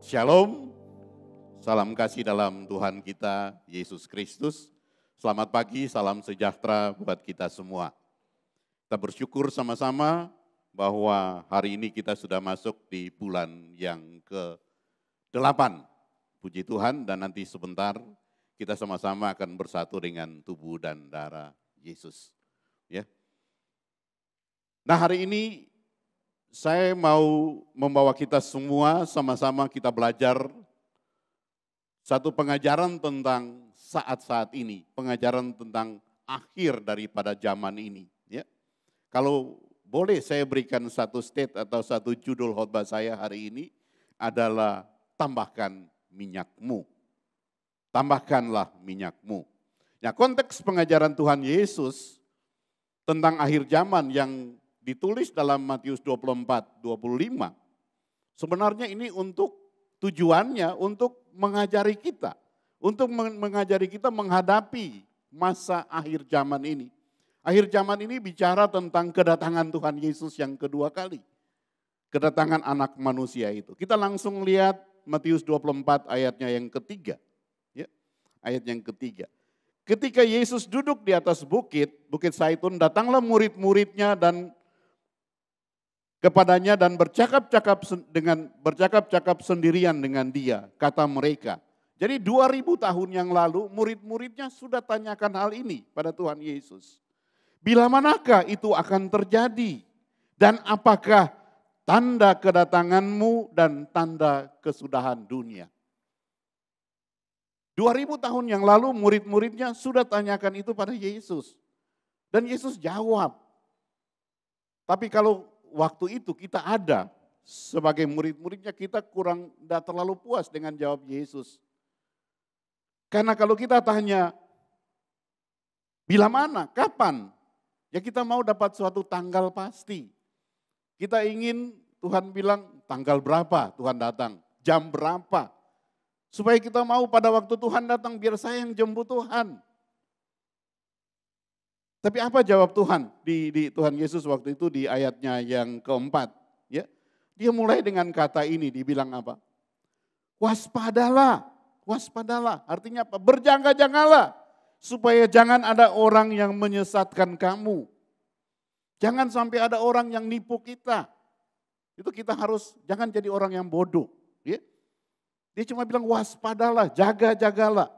Shalom, salam kasih dalam Tuhan kita, Yesus Kristus. Selamat pagi, salam sejahtera buat kita semua. Kita bersyukur sama-sama bahwa hari ini kita sudah masuk di bulan yang ke-8. Puji Tuhan, dan nanti sebentar kita sama-sama akan bersatu dengan tubuh dan darah Yesus. Ya. Nah, hari ini saya mau membawa kita semua sama-sama kita belajar satu pengajaran tentang saat-saat ini, pengajaran tentang akhir daripada zaman ini. Ya. Kalau boleh saya berikan satu state atau satu judul khotbah saya hari ini adalah tambahkan minyakmu. Tambahkanlah minyakmu. Nah, konteks pengajaran Tuhan Yesus tentang akhir zaman yang ditulis dalam Matius 24-25, sebenarnya ini tujuannya untuk mengajari kita, menghadapi masa akhir zaman ini. Akhir zaman ini bicara tentang kedatangan Tuhan Yesus yang kedua kali. Kedatangan anak manusia itu. Kita langsung lihat Matius 24 ayatnya yang ketiga. Ya, ayat yang ketiga. Ketika Yesus duduk di atas Bukit Zaitun, datanglah murid-muridnya dan kepadanya dan bercakap-cakap sendirian dengan dia, kata mereka. Jadi 2000 tahun yang lalu murid-muridnya sudah tanyakan hal ini pada Tuhan Yesus. Bila manakah itu akan terjadi? Dan apakah tanda kedatanganmu dan tanda kesudahan dunia? 2000 tahun yang lalu murid-muridnya sudah tanyakan itu pada Yesus. Dan Yesus jawab. Tapi kalau waktu itu kita ada sebagai murid-muridnya, kita tidak terlalu puas dengan jawab Yesus. Karena kalau kita tanya, bila mana, kapan? Ya kita mau dapat suatu tanggal pasti. Kita ingin Tuhan bilang tanggal berapa Tuhan datang, jam berapa. Supaya kita mau pada waktu Tuhan datang biar saya yang jemput Tuhan. Tapi apa jawab Tuhan di Tuhan Yesus waktu itu di ayatnya yang keempat? Ya, dia mulai dengan kata ini, dibilang apa? Waspadalah, waspadalah. Artinya apa? Berjaga-jagalah supaya jangan ada orang yang menyesatkan kamu. Jangan sampai ada orang yang nipu kita. Itu kita harus jangan jadi orang yang bodoh. Ya. Dia cuma bilang waspadalah, jaga-jagalah.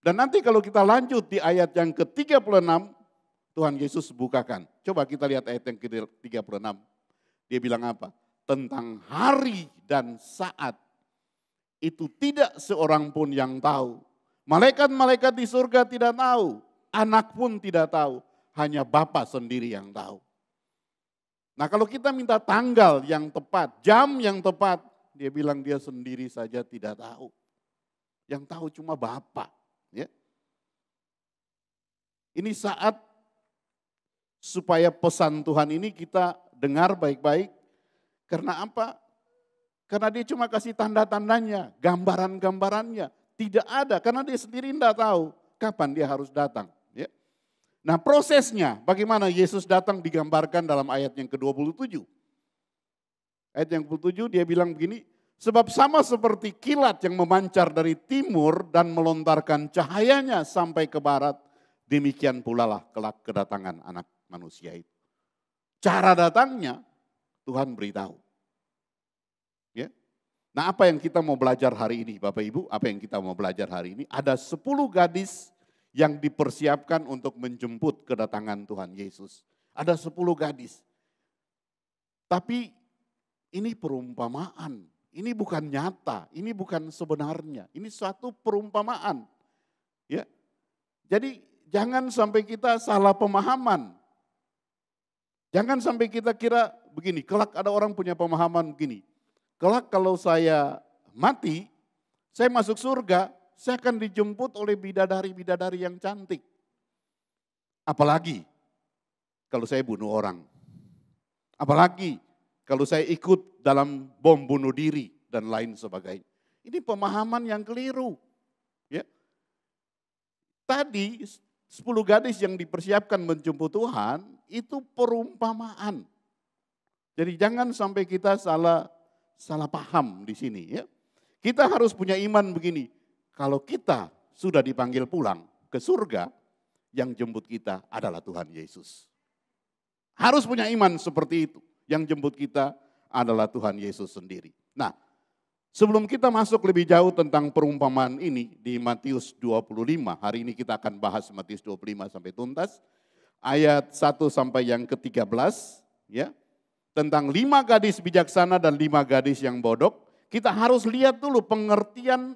Dan nanti kalau kita lanjut di ayat yang ke-36, Tuhan Yesus bukakan. Coba kita lihat ayat yang ke-36. Dia bilang apa? Tentang hari dan saat itu tidak seorang pun yang tahu. Malaikat-malaikat di surga tidak tahu. Anak pun tidak tahu. Hanya Bapa sendiri yang tahu. Nah kalau kita minta tanggal yang tepat, jam yang tepat, dia bilang dia sendiri saja tidak tahu. Yang tahu cuma Bapa. Ya. Ini saat supaya pesan Tuhan ini kita dengar baik-baik. Karena apa? Karena dia cuma kasih tanda-tandanya, gambaran-gambarannya. Tidak ada, karena dia sendiri tidak tahu kapan dia harus datang. Ya. Nah prosesnya, bagaimana Yesus datang digambarkan dalam ayat yang ke-27. Ayat yang ke-27 dia bilang begini, sebab sama seperti kilat yang memancar dari timur dan melontarkan cahayanya sampai ke barat, demikian pula lah kelak kedatangan anak manusia itu. Cara datangnya Tuhan beritahu. Ya. Nah apa yang kita mau belajar hari ini Bapak Ibu? Apa yang kita mau belajar hari ini? Ada 10 gadis yang dipersiapkan untuk menjemput kedatangan Tuhan Yesus. Ada 10 gadis. Tapi ini perumpamaan. Ini bukan nyata, ini bukan sebenarnya, ini suatu perumpamaan. Ya. Jadi jangan sampai kita salah pemahaman. Jangan sampai kita kira begini, kelak ada orang punya pemahaman begini. Kelak kalau saya mati, saya masuk surga, saya akan dijemput oleh bidadari-bidadari yang cantik. Apalagi kalau saya bunuh orang. Apalagi kalau saya ikut dalam bom bunuh diri dan lain sebagainya. Ini pemahaman yang keliru. Ya. Tadi 10 gadis yang dipersiapkan menjemput Tuhan itu perumpamaan. Jadi jangan sampai kita salah salah paham di sini ya. Kita harus punya iman begini, kalau kita sudah dipanggil pulang ke surga, yang jemput kita adalah Tuhan Yesus. Harus punya iman seperti itu, yang jemput kita adalah Tuhan Yesus sendiri. Nah, sebelum kita masuk lebih jauh tentang perumpamaan ini di Matius 25, hari ini kita akan bahas Matius 25 sampai tuntas, ayat 1 sampai yang ke-13, ya, tentang 5 gadis bijaksana dan 5 gadis yang bodoh. Kita harus lihat dulu pengertian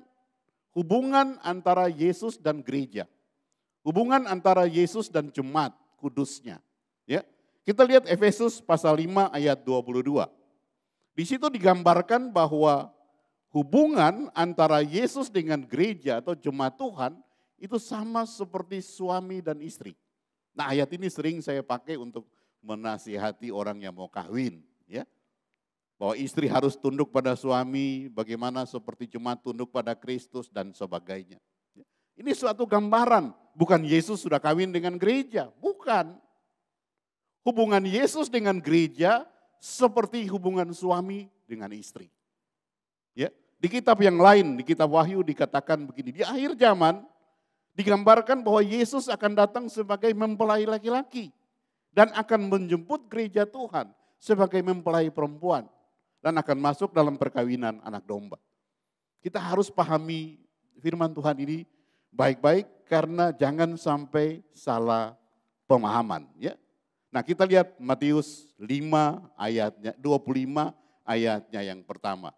hubungan antara Yesus dan gereja. Hubungan antara Yesus dan jemaat kudusnya. Ya, kita lihat Efesus pasal 5 ayat 22. Di situ digambarkan bahwa hubungan antara Yesus dengan gereja atau jemaat Tuhan itu sama seperti suami dan istri. Nah, ayat ini sering saya pakai untuk menasihati orang yang mau kawin, ya. Bahwa istri harus tunduk pada suami, bagaimana seperti jemaat tunduk pada Kristus dan sebagainya. Ini suatu gambaran, bukan Yesus sudah kawin dengan gereja, bukan. Hubungan Yesus dengan gereja seperti hubungan suami dengan istri. Ya, di kitab yang lain, di kitab Wahyu dikatakan begini, di akhir zaman digambarkan bahwa Yesus akan datang sebagai mempelai laki-laki dan akan menjemput gereja Tuhan sebagai mempelai perempuan. Dan akan masuk dalam perkawinan anak domba. Kita harus pahami firman Tuhan ini baik-baik karena jangan sampai salah pemahaman. Ya. Nah, kita lihat Matius 5 ayatnya 25 ayatnya yang pertama.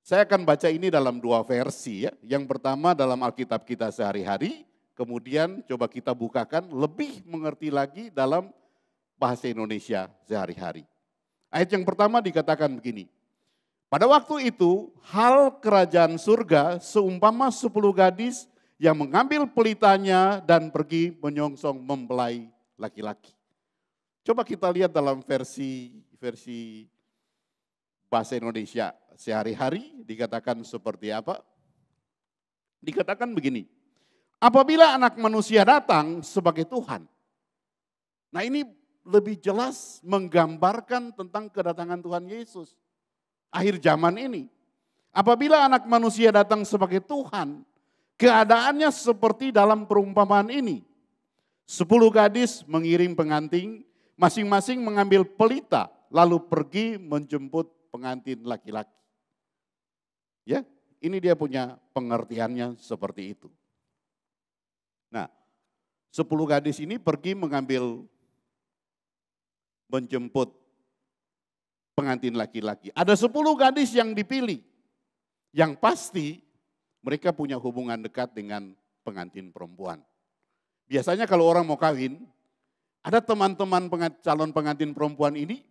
Saya akan baca ini dalam 2 versi ya. Yang pertama dalam Alkitab kita sehari-hari, kemudian coba kita bukakan lebih mengerti lagi dalam bahasa Indonesia sehari-hari. Ayat yang pertama dikatakan begini, pada waktu itu hal kerajaan surga seumpama 10 gadis yang mengambil pelitanya dan pergi menyongsong mempelai laki-laki. Coba kita lihat dalam versi bahasa Indonesia sehari-hari dikatakan seperti apa? Dikatakan begini, apabila anak manusia datang sebagai Tuhan. Nah, ini lebih jelas menggambarkan tentang kedatangan Tuhan Yesus. Akhir zaman ini. Apabila anak manusia datang sebagai Tuhan, keadaannya seperti dalam perumpamaan ini. 10 gadis mengirim pengantin, masing-masing mengambil pelita, lalu pergi menjemput pengantin laki-laki. Ya, ini dia punya pengertiannya seperti itu. Nah, 10 gadis ini pergi menjemput pengantin laki-laki. Ada 10 gadis yang dipilih. Yang pasti mereka punya hubungan dekat dengan pengantin perempuan. Biasanya kalau orang mau kawin, ada teman-teman calon pengantin perempuan ini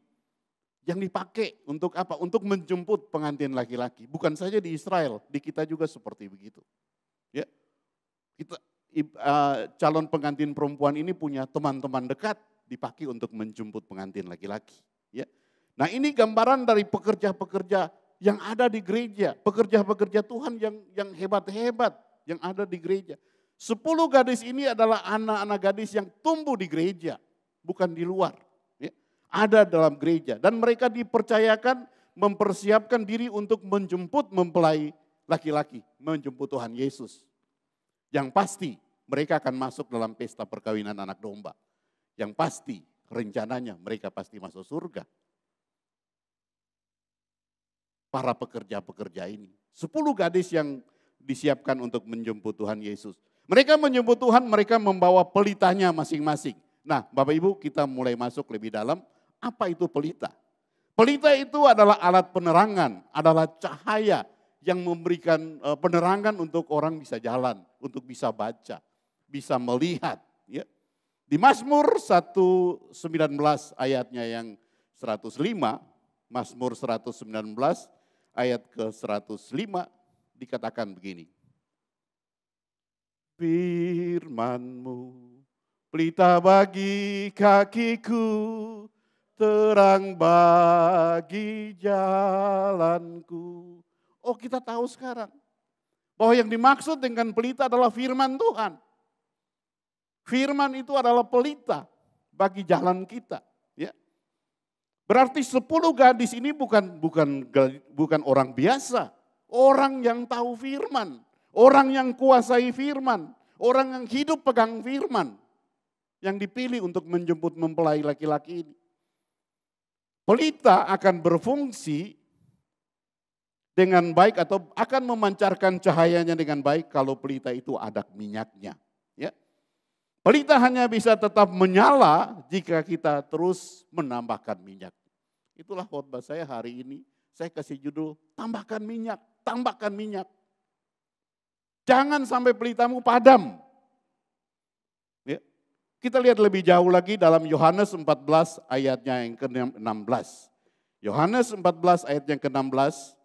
yang dipakai untuk apa? Untuk menjemput pengantin laki-laki. Bukan saja di Israel, di kita juga seperti begitu. Ya, kita calon pengantin perempuan ini punya teman-teman dekat dipakai untuk menjemput pengantin laki-laki. Ya. Nah, ini gambaran dari pekerja-pekerja yang ada di gereja, pekerja-pekerja Tuhan yang hebat-hebat yang ada di gereja. 10 gadis ini adalah anak-anak gadis yang tumbuh di gereja, bukan di luar. Ya. Ada dalam gereja dan mereka dipercayakan mempersiapkan diri untuk menjemput mempelai laki-laki, menjemput Tuhan Yesus. Yang pasti mereka akan masuk dalam pesta perkawinan anak domba. Yang pasti rencananya mereka pasti masuk surga. Para pekerja-pekerja ini. 10 gadis yang disiapkan untuk menjemput Tuhan Yesus. Mereka menjemput Tuhan, mereka membawa pelitanya masing-masing. Nah, Bapak Ibu, kita mulai masuk lebih dalam. Apa itu pelita? Pelita itu adalah alat penerangan, adalah cahaya yang memberikan penerangan untuk orang bisa jalan, untuk bisa baca, bisa melihat. Ya. Di Mazmur 119 ayatnya yang 105, Mazmur 119 ayat ke-105 dikatakan begini. Firman-Mu pelita bagi kakiku, terang bagi jalanku. Oh, kita tahu sekarang bahwa yang dimaksud dengan pelita adalah firman Tuhan. Firman itu adalah pelita bagi jalan kita. Ya. Berarti 10 gadis ini bukan orang biasa. Orang yang tahu firman. Orang yang kuasai firman. Orang yang hidup pegang firman. Yang dipilih untuk menjemput mempelai laki-laki ini. Pelita akan berfungsi dengan baik atau akan memancarkan cahayanya dengan baik kalau pelita itu ada minyaknya. Ya. Pelita hanya bisa tetap menyala jika kita terus menambahkan minyak. Itulah khotbah saya hari ini. Saya kasih judul, tambahkan minyak, tambahkan minyak. Jangan sampai pelitamu padam. Ya. Kita lihat lebih jauh lagi dalam Yohanes 14 ayatnya yang ke-16. Yohanes 14 ayat yang ke-16.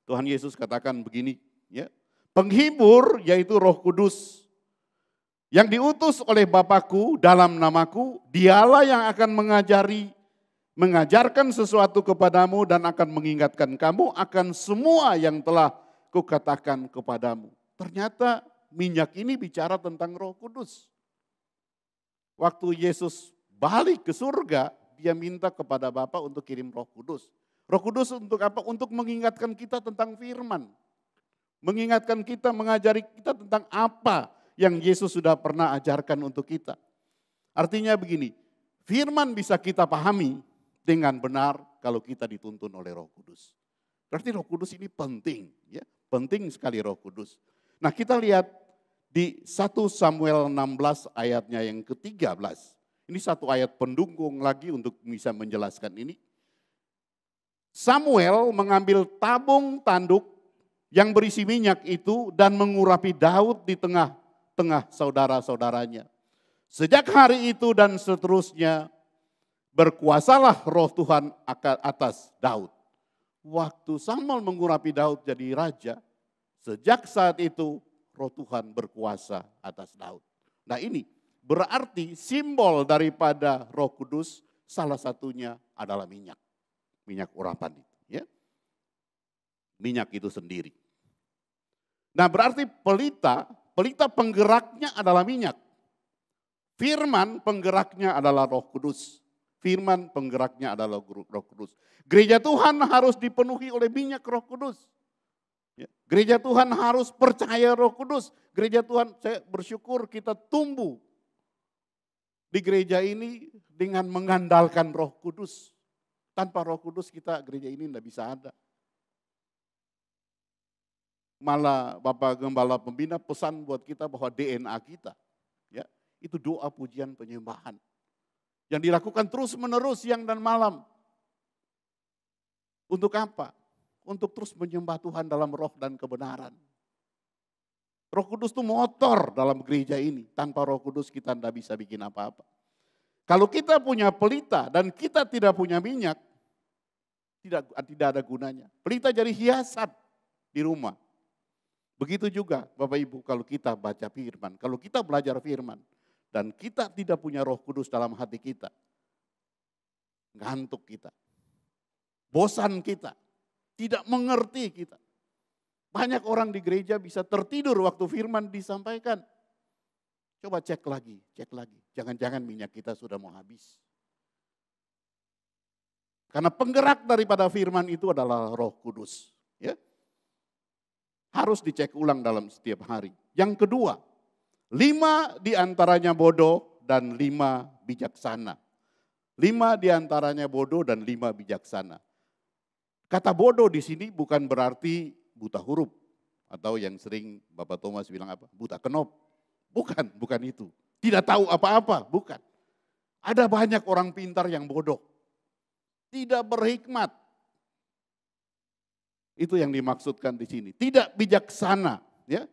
Tuhan Yesus katakan begini, ya. Penghibur yaitu Roh Kudus yang diutus oleh Bapakku dalam namaku, dialah yang akan mengajarkan sesuatu kepadamu dan akan mengingatkan kamu akan semua yang telah kukatakan kepadamu. Ternyata minyak ini bicara tentang Roh Kudus. Waktu Yesus balik ke surga, dia minta kepada Bapa untuk kirim Roh Kudus. Roh Kudus untuk apa? Untuk mengingatkan kita tentang firman. Mengingatkan kita, mengajari kita tentang apa yang Yesus sudah pernah ajarkan untuk kita. Artinya begini, firman bisa kita pahami dengan benar kalau kita dituntun oleh Roh Kudus. Berarti Roh Kudus ini penting, ya, penting sekali Roh Kudus. Nah, kita lihat di 1 Samuel 16 ayatnya yang ke-13. Ini satu ayat pendukung lagi untuk bisa menjelaskan ini. Samuel mengambil tabung tanduk yang berisi minyak itu dan mengurapi Daud di tengah-tengah saudara-saudaranya. Sejak hari itu dan seterusnya berkuasalah Roh Tuhan atas Daud. Waktu Samuel mengurapi Daud jadi raja, sejak saat itu Roh Tuhan berkuasa atas Daud. Nah ini berarti simbol daripada Roh Kudus salah satunya adalah minyak. Minyak urapan itu, ya. Minyak itu sendiri. Nah, berarti pelita penggeraknya adalah minyak. Firman penggeraknya adalah Roh Kudus. Firman penggeraknya adalah Roh Kudus. Gereja Tuhan harus dipenuhi oleh minyak Roh Kudus. Ya. Gereja Tuhan harus percaya Roh Kudus. Gereja Tuhan, saya bersyukur kita tumbuh di gereja ini dengan mengandalkan Roh Kudus. Tanpa Roh Kudus gereja ini tidak bisa ada. Malah Bapak Gembala Pembina pesan buat kita bahwa DNA kita, ya, itu doa pujian penyembahan. Yang dilakukan terus menerus siang dan malam. Untuk apa? Untuk terus menyembah Tuhan dalam roh dan kebenaran. Roh Kudus itu motor dalam gereja ini. Tanpa Roh Kudus kita tidak bisa bikin apa-apa. Kalau kita punya pelita dan kita tidak punya minyak, tidak ada gunanya. Pelita jadi hiasan di rumah. Begitu juga Bapak Ibu kalau kita baca firman, kalau kita belajar firman dan kita tidak punya Roh Kudus dalam hati kita, ngantuk kita, bosan kita, tidak mengerti kita. Banyak orang di gereja bisa tertidur waktu firman disampaikan. Coba cek lagi. Jangan-jangan minyak kita sudah mau habis. Karena penggerak daripada firman itu adalah Roh Kudus. Ya. Harus dicek ulang dalam setiap hari. Yang kedua, 5 diantaranya bodoh dan 5 bijaksana. 5 diantaranya bodoh dan 5 bijaksana. Kata bodoh di sini bukan berarti buta huruf. Atau yang sering Bapak Thomas bilang apa? Buta kenop. Bukan itu. Tidak tahu apa-apa, bukan. Ada banyak orang pintar yang bodoh. Tidak berhikmat. Itu yang dimaksudkan di sini. Tidak bijaksana, ya.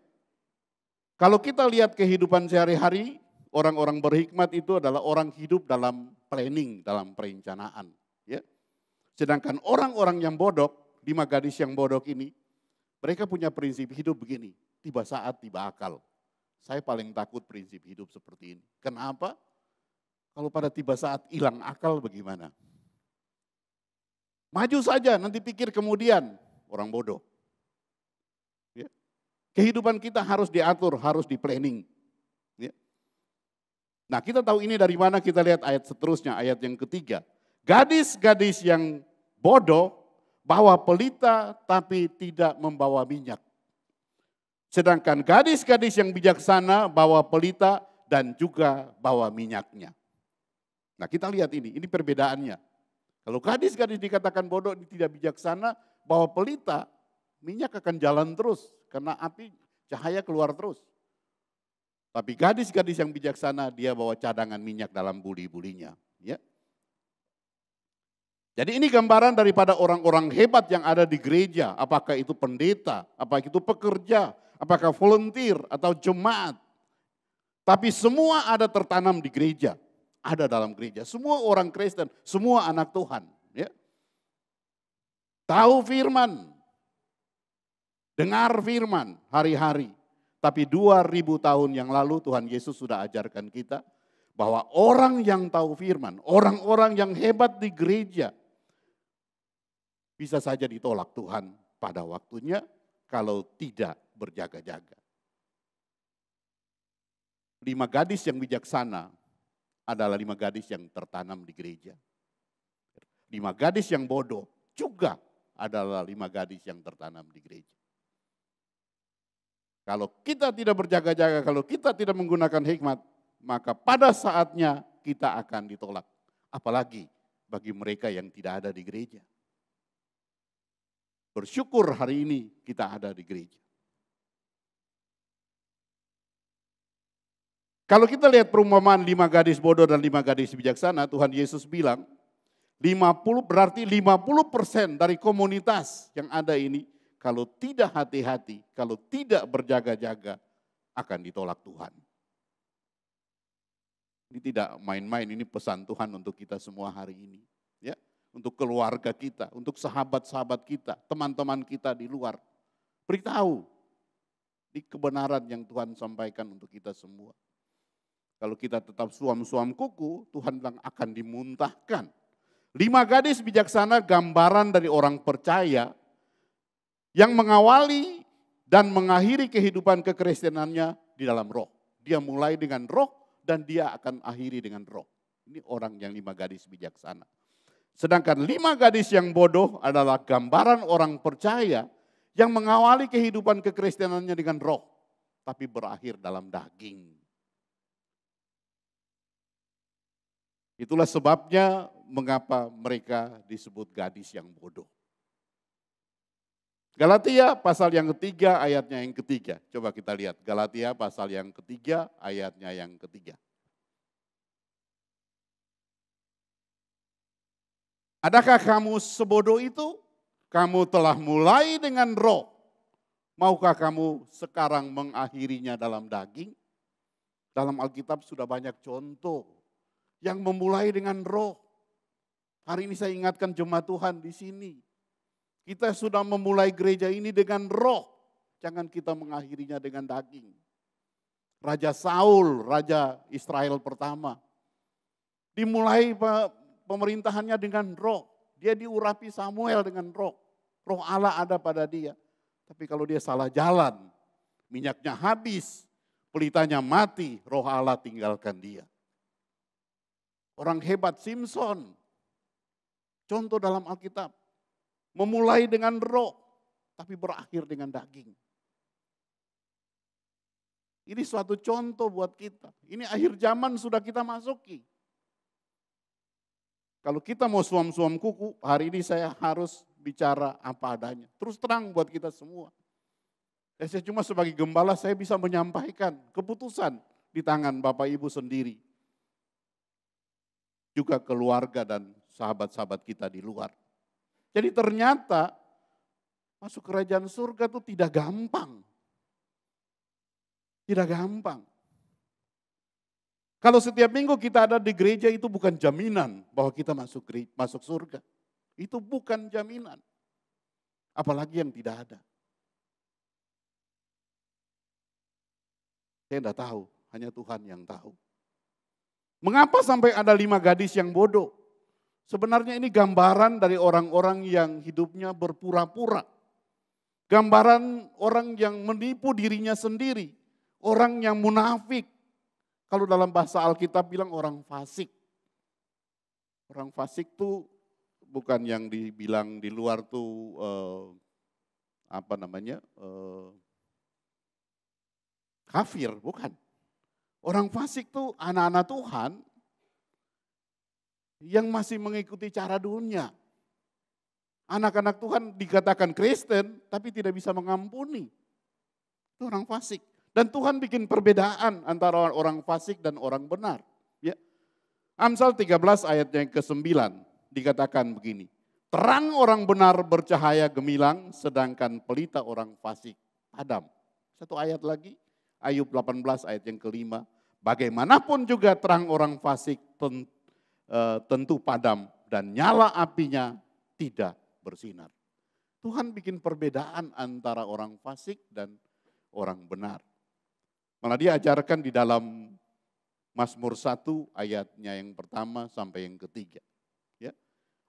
Kalau kita lihat kehidupan sehari-hari, orang-orang berhikmat itu adalah orang hidup dalam planning, dalam perencanaan, ya. Sedangkan orang-orang yang bodoh, 5 gadis yang bodoh ini, mereka punya prinsip hidup begini, tiba saat, tiba akal. Saya paling takut prinsip hidup seperti ini. Kenapa? Kalau pada tiba saat hilang akal bagaimana? Maju saja, nanti pikir kemudian. Orang bodoh. Ya. Kehidupan kita harus diatur, harus di planning. Ya. Nah kita tahu ini dari mana, kita lihat ayat seterusnya, ayat yang ketiga. Gadis-gadis yang bodoh bawa pelita tapi tidak membawa minyak. Sedangkan gadis-gadis yang bijaksana bawa pelita dan juga bawa minyaknya. Nah kita lihat ini perbedaannya. Kalau gadis-gadis dikatakan bodoh, tidak bijaksana, bawa pelita, minyak akan jalan terus. Karena api, cahaya keluar terus. Tapi gadis-gadis yang bijaksana, dia bawa cadangan minyak dalam buli-bulinya. Ya. Jadi ini gambaran daripada orang-orang hebat yang ada di gereja. Apakah itu pendeta, apakah itu pekerja, apakah volunteer atau jemaat. Tapi semua ada tertanam di gereja. Ada dalam gereja. Semua orang Kristen, semua anak Tuhan. Ya. Tahu firman. Dengar firman hari-hari. Tapi 2000 tahun yang lalu Tuhan Yesus sudah ajarkan kita. Bahwa orang yang tahu firman, orang-orang yang hebat di gereja. Bisa saja ditolak Tuhan pada waktunya kalau tidak berjaga-jaga. 5 gadis yang bijaksana adalah 5 gadis yang tertanam di gereja. 5 gadis yang bodoh juga adalah 5 gadis yang tertanam di gereja. Kalau kita tidak berjaga-jaga, kalau kita tidak menggunakan hikmat, maka pada saatnya kita akan ditolak. Apalagi bagi mereka yang tidak ada di gereja. Bersyukur hari ini kita ada di gereja. Kalau kita lihat perumpamaan 5 gadis bodoh dan 5 gadis bijaksana, Tuhan Yesus bilang 50 berarti 50% dari komunitas yang ada ini kalau tidak hati-hati, kalau tidak berjaga-jaga akan ditolak Tuhan. Ini tidak main-main, ini pesan Tuhan untuk kita semua hari ini. Ya, untuk keluarga kita, untuk sahabat-sahabat kita, teman-teman kita di luar. Beritahu di kebenaran yang Tuhan sampaikan untuk kita semua. Kalau kita tetap suam-suam kuku, Tuhan bilang akan dimuntahkan. 5 gadis bijaksana gambaran dari orang percaya yang mengawali dan mengakhiri kehidupan kekristenannya di dalam roh. Dia mulai dengan roh dan dia akan akhiri dengan roh. Ini orang yang 5 gadis bijaksana. Sedangkan 5 gadis yang bodoh adalah gambaran orang percaya yang mengawali kehidupan kekristenannya dengan roh. Tapi berakhir dalam daging. Itulah sebabnya mengapa mereka disebut gadis yang bodoh. Galatia pasal yang ketiga ayatnya yang ketiga. Coba kita lihat Galatia pasal yang ketiga ayatnya yang ketiga. Adakah kamu sebodoh itu? Kamu telah mulai dengan roh. Maukah kamu sekarang mengakhirinya dalam daging? Dalam Alkitab sudah banyak contoh yang memulai dengan roh. Hari ini saya ingatkan jemaat Tuhan di sini. Kita sudah memulai gereja ini dengan roh. Jangan kita mengakhirinya dengan daging. Raja Saul, Raja Israel pertama. Dimulai pemerintahannya dengan roh. Dia diurapi Samuel dengan roh. Roh Allah ada pada dia. Tapi kalau dia salah jalan, minyaknya habis, pelitanya mati, roh Allah tinggalkan dia. Orang hebat Simson, contoh dalam Alkitab, memulai dengan roh, tapi berakhir dengan daging. Ini suatu contoh buat kita. Ini akhir zaman sudah kita masuki. Kalau kita mau suam-suam kuku, hari ini saya harus bicara apa adanya. Terus terang buat kita semua. Saya cuma sebagai gembala saya bisa menyampaikan keputusan di tangan Bapak Ibu sendiri. Juga keluarga dan sahabat-sahabat kita di luar. Jadi ternyata masuk kerajaan surga itu tidak gampang. Tidak gampang. Kalau setiap minggu kita ada di gereja itu bukan jaminan bahwa kita masuk surga. Itu bukan jaminan. Apalagi yang tidak ada. Saya tidak tahu, hanya Tuhan yang tahu. Mengapa sampai ada 5 gadis yang bodoh? Sebenarnya ini gambaran dari orang-orang yang hidupnya berpura-pura. Gambaran orang yang menipu dirinya sendiri. Orang yang munafik. Kalau dalam bahasa Alkitab bilang orang fasik. Orang fasik tuh bukan yang dibilang di luar tuh kafir, bukan. Orang fasik tuh anak-anak Tuhan yang masih mengikuti cara dunia. Anak-anak Tuhan dikatakan Kristen tapi tidak bisa mengampuni. Itu orang fasik. Dan Tuhan bikin perbedaan antara orang fasik dan orang benar. Ya. Amsal 13 ayat yang ke-9 dikatakan begini. Terang orang benar bercahaya gemilang sedangkan pelita orang fasik padam. Satu ayat lagi, Ayub 18 ayat yang ke-5. Bagaimanapun juga terang orang fasik tentu padam dan nyala apinya tidak bersinar. Tuhan bikin perbedaan antara orang fasik dan orang benar. Malah dia ajarkan di dalam Mazmur 1 ayatnya yang pertama sampai yang ketiga. Ya.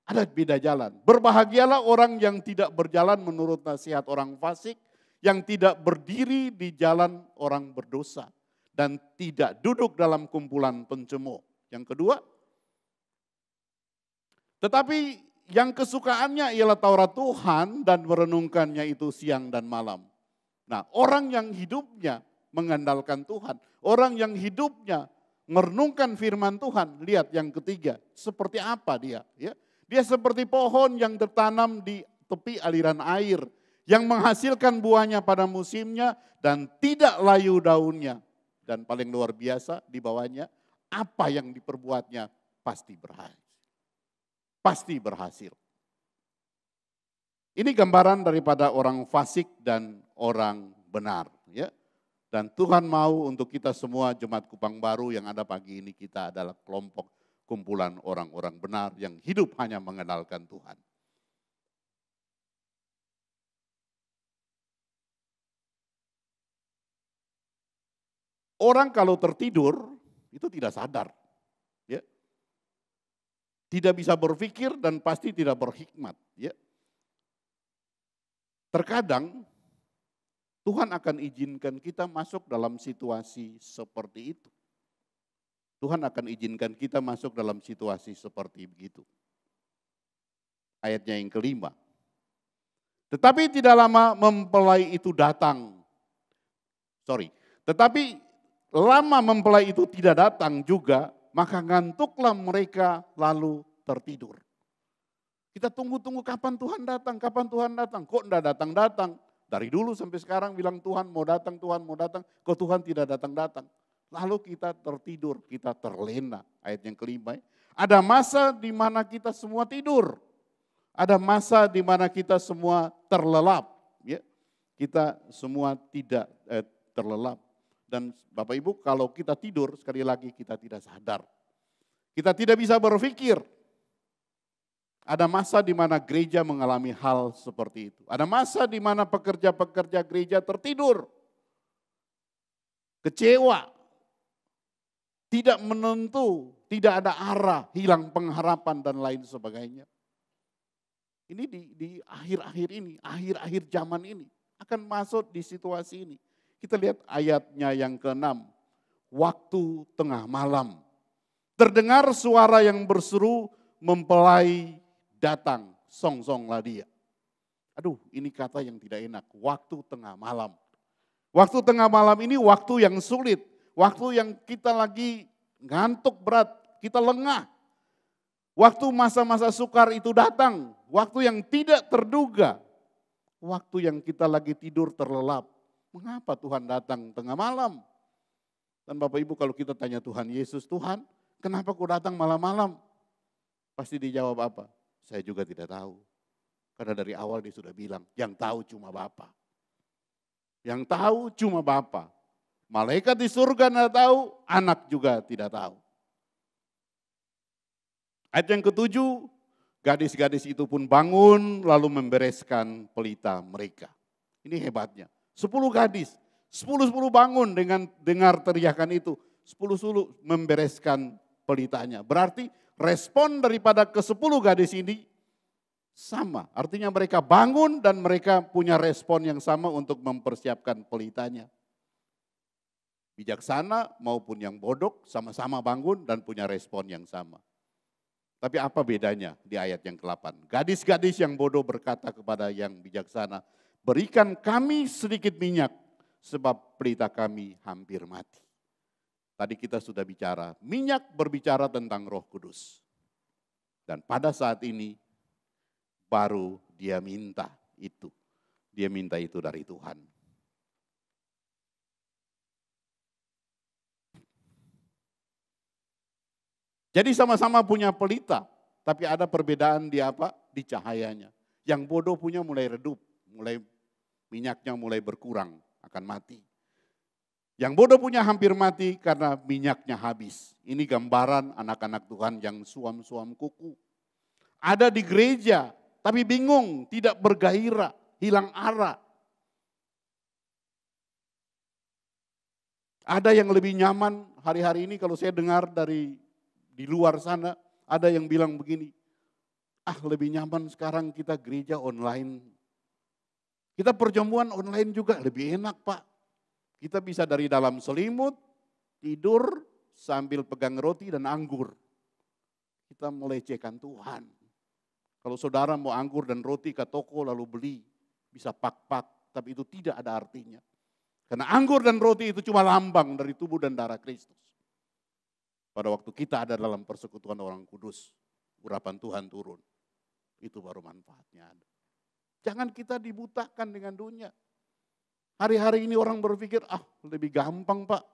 Ada beda jalan. Berbahagialah orang yang tidak berjalan menurut nasihat orang fasik, yang tidak berdiri di jalan orang berdosa, dan tidak duduk dalam kumpulan pencemooh. Yang kedua, tetapi yang kesukaannya ialah Taurat Tuhan dan merenungkannya itu siang dan malam. Nah, orang yang hidupnya mengandalkan Tuhan, orang yang hidupnya merenungkan firman Tuhan, lihat yang ketiga, seperti apa dia? Ya, dia seperti pohon yang tertanam di tepi aliran air, yang menghasilkan buahnya pada musimnya dan tidak layu daunnya. Dan paling luar biasa di bawahnya, apa yang diperbuatnya pasti berhasil. Pasti berhasil. Ini gambaran daripada orang fasik dan orang benar. Ya. Dan Tuhan mau untuk kita semua Jemaat Kupang Baru yang ada pagi ini, kita adalah kelompok kumpulan orang-orang benar yang hidup hanya mengenalkan Tuhan. Orang kalau tertidur itu tidak sadar. Ya. Tidak bisa berpikir dan pasti tidak berhikmat. Ya. Terkadang Tuhan akan izinkan kita masuk dalam situasi seperti itu. Tuhan akan izinkan kita masuk dalam situasi seperti begitu. Ayatnya yang kelima. Tetapi tidak lama mempelai itu datang. Tetapi lama mempelai itu tidak datang juga, maka ngantuklah mereka lalu tertidur. Kita tunggu-tunggu kapan Tuhan datang, kok enggak datang-datang. Dari dulu sampai sekarang bilang Tuhan mau datang, kok Tuhan tidak datang-datang. Lalu kita tertidur, kita terlena. Ayat yang kelima. Ada masa di mana kita semua tidur. Ada masa di mana kita semua terlelap. Ya. Kita semua tidak terlelap. Dan Bapak Ibu kalau kita tidur sekali lagi kita tidak sadar. Kita tidak bisa berpikir. Ada masa di mana gereja mengalami hal seperti itu. Ada masa di mana pekerja-pekerja gereja tertidur. Kecewa. Tidak menentu, tidak ada arah, hilang pengharapan dan lain sebagainya. Ini di akhir-akhir ini, akhir-akhir zaman ini akan masuk di situasi ini. Kita lihat ayatnya yang ke-6. Waktu tengah malam. Terdengar suara yang berseru mempelai datang, song-songlah dia. Aduh, ini kata yang tidak enak, waktu tengah malam. Waktu tengah malam ini waktu yang sulit, waktu yang kita lagi ngantuk berat, kita lengah. Waktu masa-masa sukar itu datang, waktu yang tidak terduga, waktu yang kita lagi tidur terlelap. Mengapa Tuhan datang tengah malam? Dan Bapak Ibu kalau kita tanya Tuhan Yesus, Tuhan kenapa kau datang malam-malam? Pasti dijawab apa? Saya juga tidak tahu. Karena dari awal dia sudah bilang, yang tahu cuma Bapa. Yang tahu cuma Bapa. Malaikat di surga tidak tahu, anak juga tidak tahu. Ayat yang ke-7, gadis-gadis itu pun bangun lalu membereskan pelita mereka. Ini hebatnya. 10 gadis, 10 bangun dengan dengar teriakan itu. 10 membereskan pelitanya. Berarti respon daripada ke-10 gadis ini sama. Artinya mereka bangun dan mereka punya respon yang sama untuk mempersiapkan pelitanya. Bijaksana maupun yang bodoh sama-sama bangun dan punya respon yang sama. Tapi apa bedanya di ayat yang ke-8? Gadis-gadis yang bodoh berkata kepada yang bijaksana, berikan kami sedikit minyak sebab pelita kami hampir mati. Tadi kita sudah bicara, minyak berbicara tentang Roh Kudus. Dan pada saat ini baru dia minta itu. Dia minta itu dari Tuhan. Jadi sama-sama punya pelita, tapi ada perbedaan di apa? Di cahayanya. Yang bodoh punya mulai redup, minyaknya mulai berkurang, akan mati. Yang bodoh punya hampir mati karena minyaknya habis. Ini gambaran anak-anak Tuhan yang suam-suam kuku. Ada di gereja, tapi bingung, tidak bergairah, hilang arah. Ada yang lebih nyaman hari-hari ini kalau saya dengar di luar sana, ada yang bilang begini, lebih nyaman sekarang kita gereja online. Kita perjamuan online juga lebih enak Pak. Kita bisa dari dalam selimut, tidur sambil pegang roti dan anggur. Kita melecehkan Tuhan. Kalau saudara mau anggur dan roti ke toko lalu beli, bisa pak-pak, tapi itu tidak ada artinya. Karena anggur dan roti itu cuma lambang dari tubuh dan darah Kristus. Pada waktu kita ada dalam persekutuan orang kudus, urapan Tuhan turun. Itu baru manfaatnya ada. Jangan kita dibutakan dengan dunia. Hari-hari ini orang berpikir, lebih gampang Pak.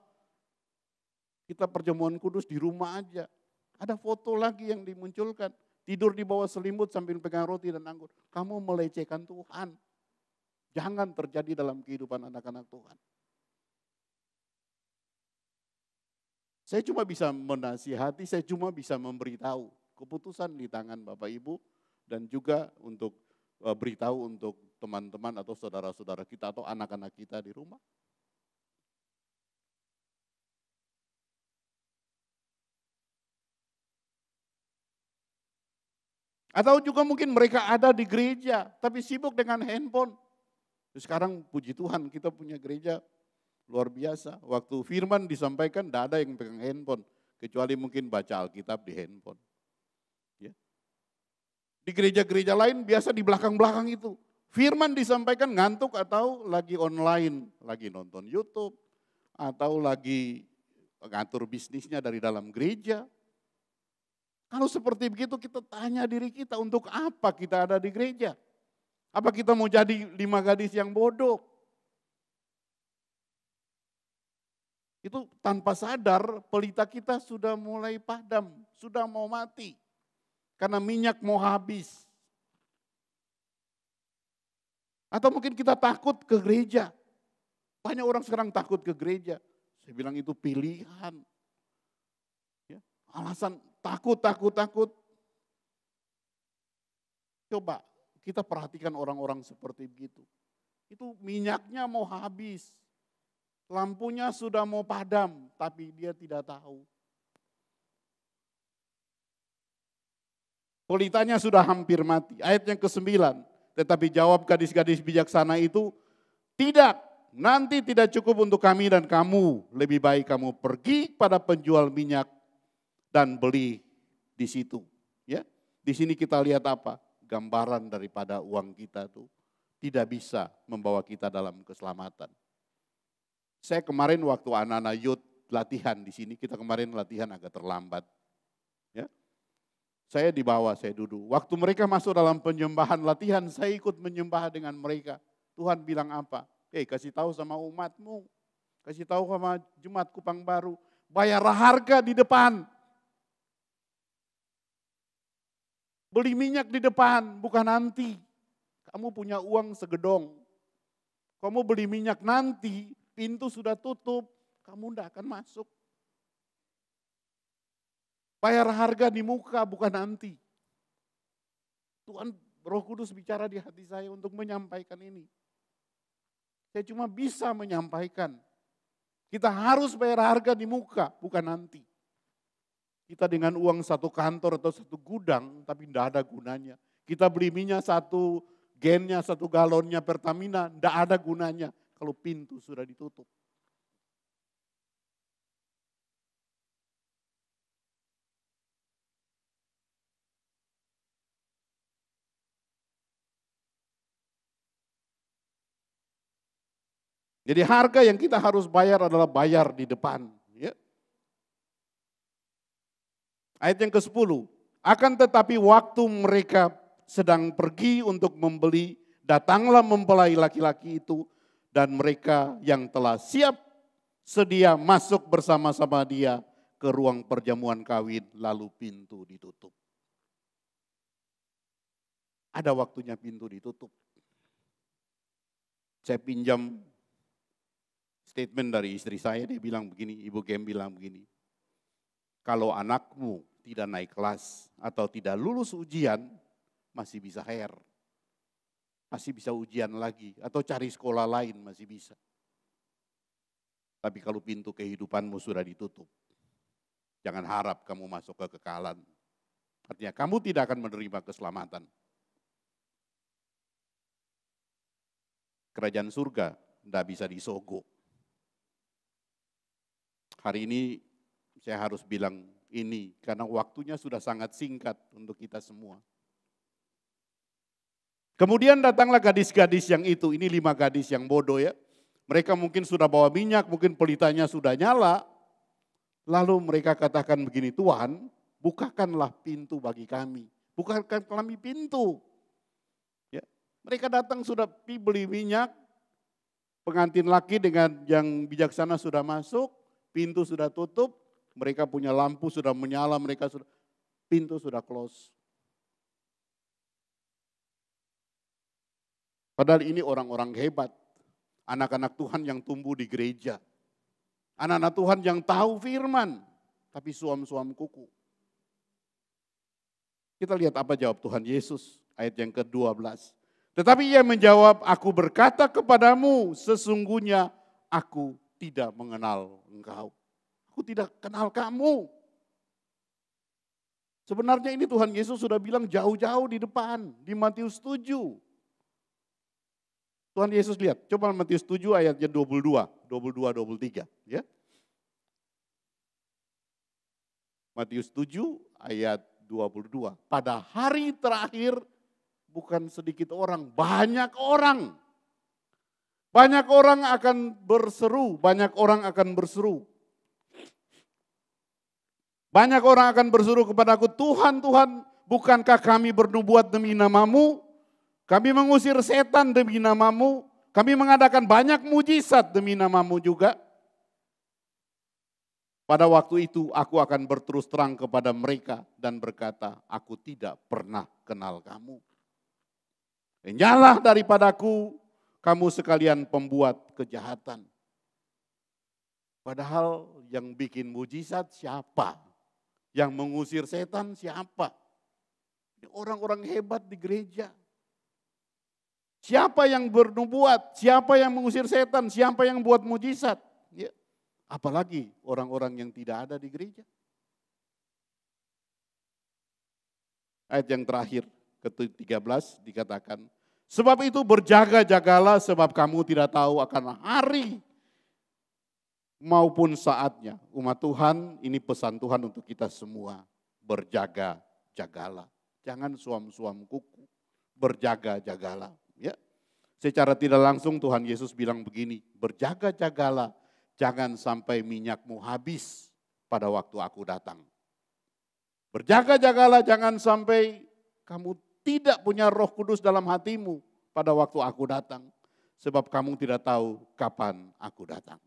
Kita perjamuan kudus di rumah aja. Ada foto lagi yang dimunculkan. Tidur di bawah selimut sambil pegang roti dan anggur. Kamu melecehkan Tuhan. Jangan terjadi dalam kehidupan anak-anak Tuhan. Saya cuma bisa menasihati, saya cuma bisa memberitahu. Keputusan di tangan Bapak Ibu dan juga untuk beritahu untuk teman-teman atau saudara-saudara kita atau anak-anak kita di rumah. Atau juga mungkin mereka ada di gereja tapi sibuk dengan handphone. Sekarang puji Tuhan kita punya gereja luar biasa. Waktu firman disampaikan tidak ada yang pegang handphone. Kecuali mungkin baca Alkitab di handphone. Ya. Di gereja-gereja lain biasa di belakang-belakang itu. Firman disampaikan ngantuk atau lagi online. Lagi nonton YouTube. Atau lagi ngatur bisnisnya dari dalam gereja. Kalau seperti begitu kita tanya diri kita untuk apa kita ada di gereja. Apa kita mau jadi 5 gadis yang bodoh? Itu tanpa sadar pelita kita sudah mulai padam, sudah mau mati. Karena minyak mau habis. Atau mungkin kita takut ke gereja. Banyak orang sekarang takut ke gereja. Saya bilang itu pilihan. Ya, alasan takut. Coba kita perhatikan orang-orang seperti begitu. Itu minyaknya mau habis. Lampunya sudah mau padam, tapi dia tidak tahu. Pelitanya sudah hampir mati. Ayat yang ke-9. Tetapi jawab gadis-gadis bijaksana itu, tidak, nanti tidak cukup untuk kami dan kamu. Lebih baik kamu pergi pada penjual minyak dan beli di situ. Ya, di sini kita lihat apa? Gambaran daripada uang kita tuh tidak bisa membawa kita dalam keselamatan. Saya kemarin waktu anak-anak youth latihan di sini, kita kemarin latihan agak terlambat. Ya. Saya di bawah, saya duduk. Waktu mereka masuk dalam penyembahan latihan, saya ikut menyembah dengan mereka. Tuhan bilang apa? Kasih tahu sama umatmu, kasih tahu sama Jemaat Kupang Baru, bayar harga di depan. Beli minyak di depan, bukan nanti. Kamu punya uang segedong. Kamu beli minyak nanti, pintu sudah tutup, kamu tidak akan masuk. Bayar harga di muka, bukan nanti. Tuhan Roh Kudus bicara di hati saya untuk menyampaikan ini. Saya cuma bisa menyampaikan. Kita harus bayar harga di muka, bukan nanti. Kita dengan uang satu kantor atau satu gudang, tapi tidak ada gunanya. Kita beli minyak satu gennya, satu galonnya Pertamina, tidak ada gunanya kalau pintu sudah ditutup. Jadi harga yang kita harus bayar adalah bayar di depan. Ya. Ayat yang ke-10. Akan tetapi waktu mereka sedang pergi untuk membeli, datanglah mempelai laki-laki itu, dan mereka yang telah siap sedia masuk bersama-sama dia ke ruang perjamuan kawin, lalu pintu ditutup. Ada waktunya pintu ditutup. Saya pinjam statement dari istri saya, dia bilang begini, Ibu Gem bilang begini, kalau anakmu tidak naik kelas atau tidak lulus ujian, masih bisa hair. Masih bisa ujian lagi atau cari sekolah lain masih bisa. Tapi kalau pintu kehidupanmu sudah ditutup, jangan harap kamu masuk ke kekekalan. Artinya kamu tidak akan menerima keselamatan. Kerajaan surga tidak bisa disogok. Hari ini saya harus bilang ini karena waktunya sudah sangat singkat untuk kita semua. Kemudian datanglah gadis-gadis yang itu, ini 5 gadis yang bodoh ya. Mereka mungkin sudah bawa minyak, mungkin pelitanya sudah nyala. Lalu mereka katakan begini, Tuhan bukakanlah pintu bagi kami. Bukakan kami pintu. Ya. Mereka datang sudah beli minyak, pengantin laki dengan yang bijaksana sudah masuk, pintu sudah tutup, mereka punya lampu sudah menyala, pintu sudah close. Padahal ini orang-orang hebat, anak-anak Tuhan yang tumbuh di gereja. Anak-anak Tuhan yang tahu firman, tapi suam-suam kuku. Kita lihat apa jawab Tuhan Yesus, ayat yang ke-12. Tetapi ia menjawab, aku berkata kepadamu, sesungguhnya aku tidak mengenal engkau. Aku tidak kenal kamu. Sebenarnya ini Tuhan Yesus sudah bilang jauh-jauh di depan, di Matius 7. Tuhan Yesus lihat, coba Matius 7 ayatnya 22, 23. Ya. Matius 7 ayat 22. Pada hari terakhir bukan sedikit orang, banyak orang. Banyak orang akan berseru, banyak orang akan berseru. Banyak orang akan berseru kepadaku, Tuhan, Tuhan, bukankah kami bernubuat demi namamu? Kami mengusir setan demi namamu, kami mengadakan banyak mujizat demi namamu juga. Pada waktu itu aku akan berterus terang kepada mereka dan berkata, aku tidak pernah kenal kamu. Enyahlah daripadaku, kamu sekalian pembuat kejahatan. Padahal yang bikin mujizat siapa? Yang mengusir setan siapa? Orang-orang hebat di gereja. Siapa yang bernubuat, siapa yang mengusir setan, siapa yang buat mujizat. Ya. Apalagi orang-orang yang tidak ada di gereja. Ayat yang terakhir, ke-13 dikatakan, sebab itu berjaga-jagalah sebab kamu tidak tahu akan hari maupun saatnya. Umat Tuhan, ini pesan Tuhan untuk kita semua. Berjaga-jagalah. Jangan suam-suam kuku. Berjaga-jagalah. Ya. Secara tidak langsung Tuhan Yesus bilang begini, berjaga-jagalah, jangan sampai minyakmu habis pada waktu aku datang. Berjaga-jagalah, jangan sampai kamu tidak punya Roh Kudus dalam hatimu pada waktu aku datang. Sebab kamu tidak tahu kapan aku datang.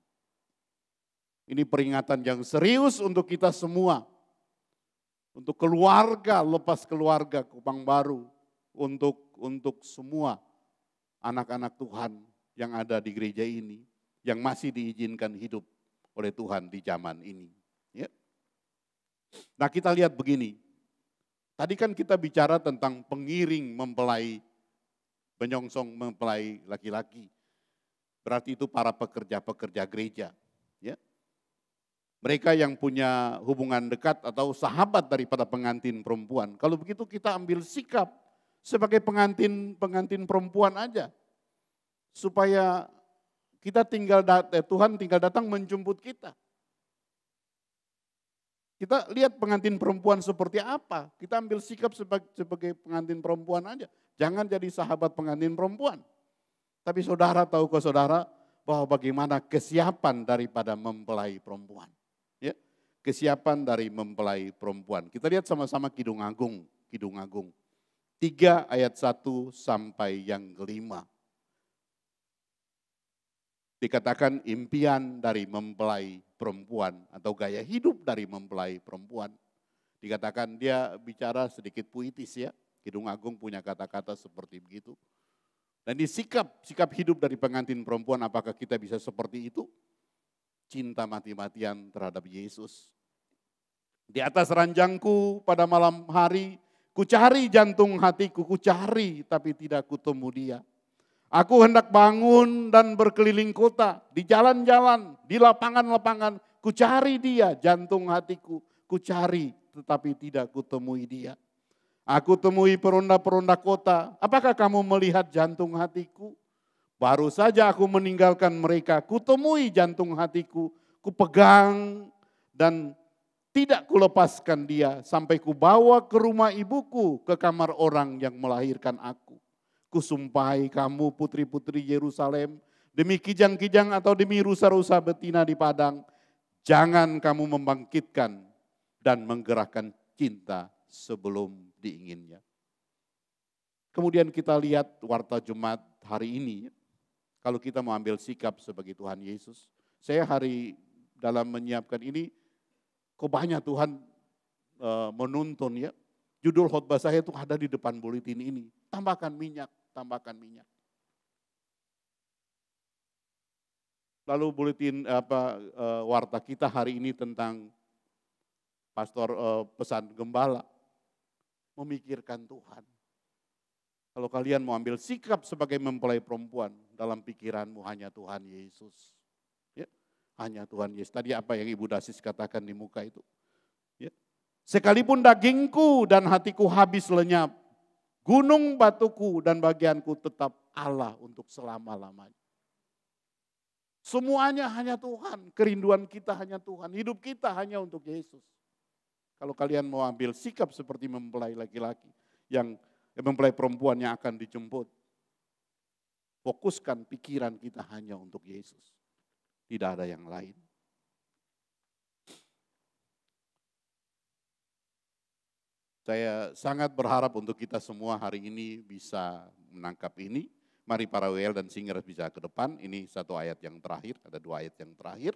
Ini peringatan yang serius untuk kita semua. Untuk keluarga, lepas keluarga Kupang Baru. Untuk semua anak-anak Tuhan yang ada di gereja ini, yang masih diizinkan hidup oleh Tuhan di zaman ini. Ya. Nah kita lihat begini, tadi kan kita bicara tentang pengiring mempelai, menyongsong mempelai laki-laki. Berarti itu para pekerja-pekerja gereja. Ya. Mereka yang punya hubungan dekat atau sahabat daripada pengantin perempuan. Kalau begitu kita ambil sikap sebagai pengantin perempuan aja. Supaya kita Tuhan tinggal datang menjemput kita. Kita lihat pengantin perempuan seperti apa. Kita ambil sikap sebagai pengantin perempuan aja. Jangan jadi sahabat pengantin perempuan. Tapi saudara tahu ke saudara, bahwa bagaimana kesiapan daripada mempelai perempuan. Ya, kesiapan dari mempelai perempuan. Kita lihat sama-sama Kidung Agung. Kidung Agung 3 ayat 1 sampai yang kelima. Dikatakan impian dari mempelai perempuan atau gaya hidup dari mempelai perempuan. Dikatakan dia bicara sedikit puitis ya. Kidung Agung punya kata-kata seperti begitu. Dan di sikap hidup dari pengantin perempuan, apakah kita bisa seperti itu? Cinta mati-matian terhadap Yesus. Di atas ranjangku pada malam hari, ku cari jantung hatiku, ku cari tapi tidak kutemu dia. Aku hendak bangun dan berkeliling kota, di jalan-jalan, di lapangan-lapangan, ku cari dia, jantung hatiku, ku cari tetapi tidak kutemui dia. Aku temui peronda-peronda kota, apakah kamu melihat jantung hatiku? Baru saja aku meninggalkan mereka, kutemui jantung hatiku, kupegang dan tidak kulepaskan dia sampai kubawa ke rumah ibuku, ke kamar orang yang melahirkan aku. Kusumpahi kamu putri-putri Yerusalem, demi kijang-kijang atau demi rusa-rusa betina di padang, jangan kamu membangkitkan dan menggerakkan cinta sebelum diinginnya. Kemudian kita lihat warta Jumat hari ini, kalau kita mau ambil sikap sebagai Tuhan Yesus. Saya hari dalam menyiapkan ini, kok banyak Tuhan menuntun ya. Judul khotbah saya itu ada di depan buletin ini, tambahkan minyak, tambahkan minyak. Lalu buletin warta kita hari ini tentang pastor pesan gembala, memikirkan Tuhan. Kalau kalian mau ambil sikap sebagai mempelai perempuan, dalam pikiranmu hanya Tuhan Yesus. Ya, hanya Tuhan Yesus. Tadi apa yang Ibu Dasis katakan di muka itu? Ya. Sekalipun dagingku dan hatiku habis lenyap, gunung batuku dan bagianku tetap Allah untuk selama-lamanya. Semuanya hanya Tuhan, kerinduan kita hanya Tuhan, hidup kita hanya untuk Yesus. Kalau kalian mau ambil sikap seperti mempelai laki-laki, yang mempelai perempuan yang akan dijemput, fokuskan pikiran kita hanya untuk Yesus. Tidak ada yang lain. Saya sangat berharap untuk kita semua hari ini bisa menangkap ini. Mari para WL dan singers bisa ke depan. Ini satu ayat yang terakhir, ada 2 ayat yang terakhir.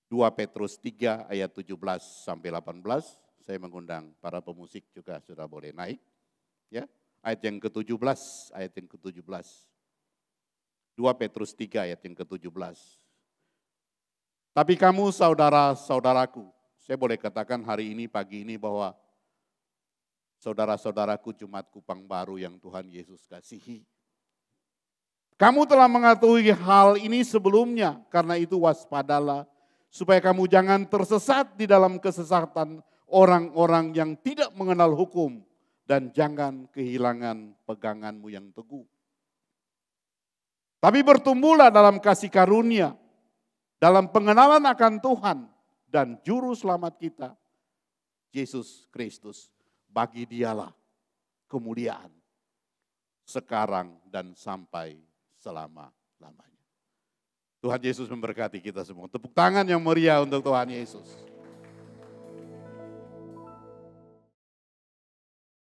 2 Petrus 3 ayat 17 sampai 18. Saya mengundang para pemusik juga sudah boleh naik. Ya, ayat yang ke-17, ayat yang ke-17. 2 Petrus 3 ayat yang ke-17. Tapi kamu saudara-saudaraku, saya boleh katakan hari ini, pagi ini bahwa saudara-saudaraku Jumat Kupang Baru yang Tuhan Yesus kasihi. Kamu telah mengetahui hal ini sebelumnya, karena itu waspadalah, supaya kamu jangan tersesat di dalam kesesatan orang-orang yang tidak mengenal hukum, dan jangan kehilangan peganganmu yang teguh. Tapi bertumbuhlah dalam kasih karunia, dalam pengenalan akan Tuhan dan Juru Selamat kita, Yesus Kristus. Bagi dialah kemuliaan sekarang dan sampai selama-lamanya. Tuhan Yesus memberkati kita semua. Tepuk tangan yang meriah untuk Tuhan Yesus.